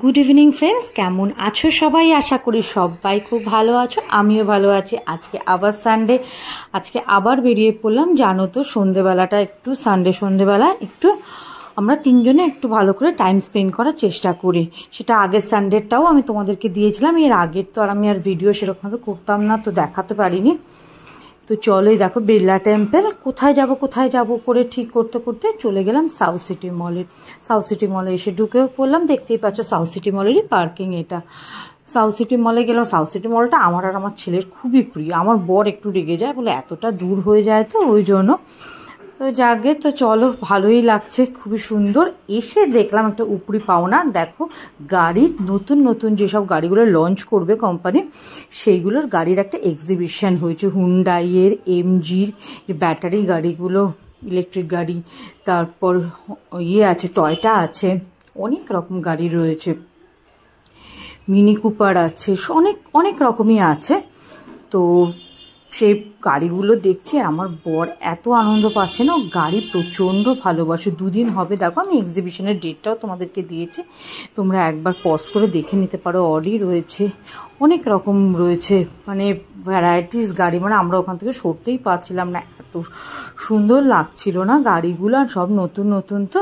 Good evening friends, কেমন আছো সবাই? আশা করি সবাই খুব ভালো আছো, আমিও ভালো আছি। আজকে আবার সানডে, আজকে আবার বেরিয়ে পড়লাম। জানো তো সন্ধেবেলাটা একটু সন্ধেবেলা একটু আমরা তিনজনে একটু ভালো করে টাইম স্পেন্ড করার চেষ্টা করি। সেটা আগের সানডেটাও আমি তোমাদেরকে দিয়েছিলাম, এর আগের তো আর আমি আর ভিডিও সেরকমভাবে করতাম না, তো দেখাতে পারিনি। তো চলোই দেখো বিড়লা টেম্পল, কোথায় যাব করে ঠিক করতে করতে চলে গেলাম সাউথ সিটি মলে। সাউথ সিটি মলে এসে ঢুকেও পড়লাম, দেখতেই পাচ্ছ সাউথ সিটি মলেরই পার্কিং এটা। সাউথ সিটি মলে গেলাম। সাউথ সিটি মলটা আমার আর আমার ছেলের খুবই প্রিয়। আমার বর একটু রেগে যায়, বলে এতটা দূর হয়ে যায় তো ওই জন্য। তো যাকে তো চলো, ভালোই লাগছে, খুবই সুন্দর। এসে দেখলাম একটা উপরি পাওনা, দেখো গাড়ির নতুন নতুন যেসব গাড়িগুলো লঞ্চ করবে কোম্পানি, সেইগুলোর গাড়ির একটা এক্সিবিশন হয়েছে। হুন্ডাইয়ের, এমজির ব্যাটারি গাড়িগুলো, ইলেকট্রিক গাড়ি, তারপর আছে টয়টা আছে, অনেক রকম গাড়ি রয়েছে, মিনি কুপার আছে, অনেক অনেক রকমই আছে। তো সেই গাড়িগুলো দেখছি, আমার বর এত আনন্দ পাচ্ছে না, গাড়ি প্রচণ্ড ভালোবাসে। দুদিন হবে, দেখো আমি এক্সিবিশনের ডেটটাও তোমাদেরকে দিয়েছি, তোমরা একবার পজ করে দেখে নিতে পারো। অডি রয়েছে, অনেক রকম রয়েছে, মানে ভ্যারাইটিস গাড়ি, মানে আমরা ওখান থেকে সরতেই পারছিলাম না, এত সুন্দর লাগছিল না গাড়িগুলো, আর সব নতুন নতুন তো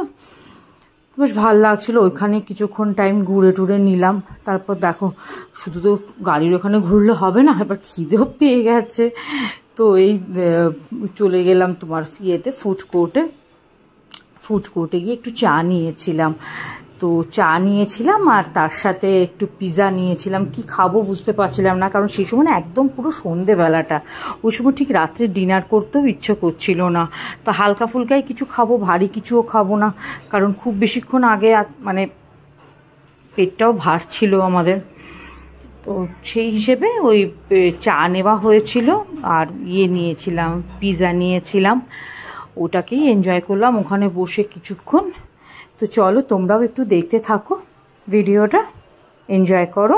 বেশ ভালো লাগছিলো। ওইখানে কিছুক্ষণ টাইম ঘুরে টুরে নিলাম। তারপর দেখো, শুধু তো গাড়ির ওখানে ঘুরলে হবে না, এবার খিদেও পেয়ে গেছে, তো এই চলে গেলাম তোমার ফুড কোর্টে গিয়ে একটু চা নিয়েছিলাম। তো চা নিয়েছিলাম আর তার সাথে একটু পিৎজা নিয়েছিলাম। কি খাবো বুঝতে পারছিলাম না, কারণ সেই সময় না একদম পুরো সন্ধেবেলাটা, ওই সময় ঠিক রাত্রে ডিনার করতেও ইচ্ছে করছিল না। তো হালকা ফুলকাই কিছু খাবো, ভারী কিছুও খাবো না, কারণ খুব বেশিক্ষণ আগে মানে পেটটাও ভার ছিল আমাদের। তো সেই হিসেবে ওই চা নেওয়া হয়েছিল আর নিয়েছিলাম, পিৎজা নিয়েছিলাম, ওটাকেই এনজয় করলাম ওখানে বসে কিছুক্ষণ। তো চলো তোমরাও একটু দেখতে থাকো, ভিডিওটা এনজয় করো।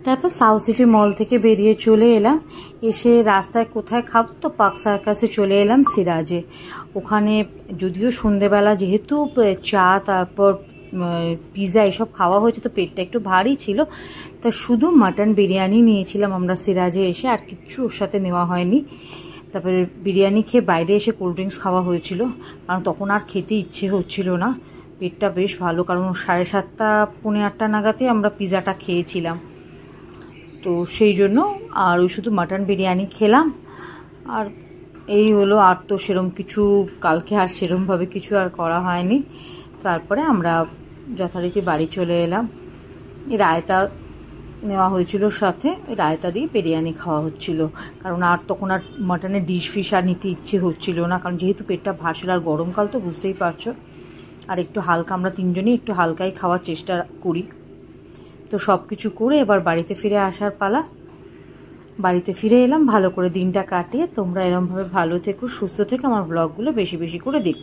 তারপর সাউথ সিটি মল থেকে বেরিয়ে চলে এলাম। এসে রাস্তায় কোথায় খাবো, তো পার্ক সার্কাসে চলে এলাম সিরাজে। ওখানে যদিও সন্ধেবেলা যেহেতু চা তারপর পিৎজা এসব খাওয়া হয়েছে, তো পেটটা একটু ভারী ছিল, তা শুধু মাটন বিরিয়ানি নিয়েছিলাম আমরা সিরাজে এসে, আর কিচ্ছু ওর সাথে নেওয়া হয়নি। তারপরে বিরিয়ানি খেয়ে বাইরে এসে কোল্ড ড্রিঙ্কস খাওয়া হয়েছিল, কারণ তখন আর খেতে ইচ্ছে হচ্ছিল না। পেটটা বেশ ভালো, কারণ 7:30 পৌনে 8টা নাগাদই আমরা পিৎজাটা খেয়েছিলাম, তো সেই জন্য। আর ওই শুধু মাটন বিরিয়ানি খেলাম, আর এই হলো। আর তো সেরম কিছু কালকে আর সেরমভাবে কিছু আর করা হয়নি। তারপরে আমরা যথারীতি বাড়ি চলে এলাম। এই রায়তা নেওয়া হয়েছিল, সাথে রায়তা দিয়ে বিরিয়ানি খাওয়া হচ্ছিল। কারণ আর তখন আর মাটনের ডিশ ফিশ আর নিতে ইচ্ছে হচ্ছিল না, কারণ যেহেতু পেটটা ভাসছিল আর গরমকাল তো বুঝতেই পারছো। আর একটু হালকা, আমরা তিনজনই একটু হালকাই খাওয়ার চেষ্টা করি। তো সব কিছু করে এবার বাড়িতে ফিরে আসার পালা। বাড়িতে ফিরে এলাম, ভালো করে দিনটা কাটিয়ে। তোমরা এরমভাবে ভালো থেকো, সুস্থ থেকো, আমার ব্লগগুলো বেশি বেশি করে দেখতে।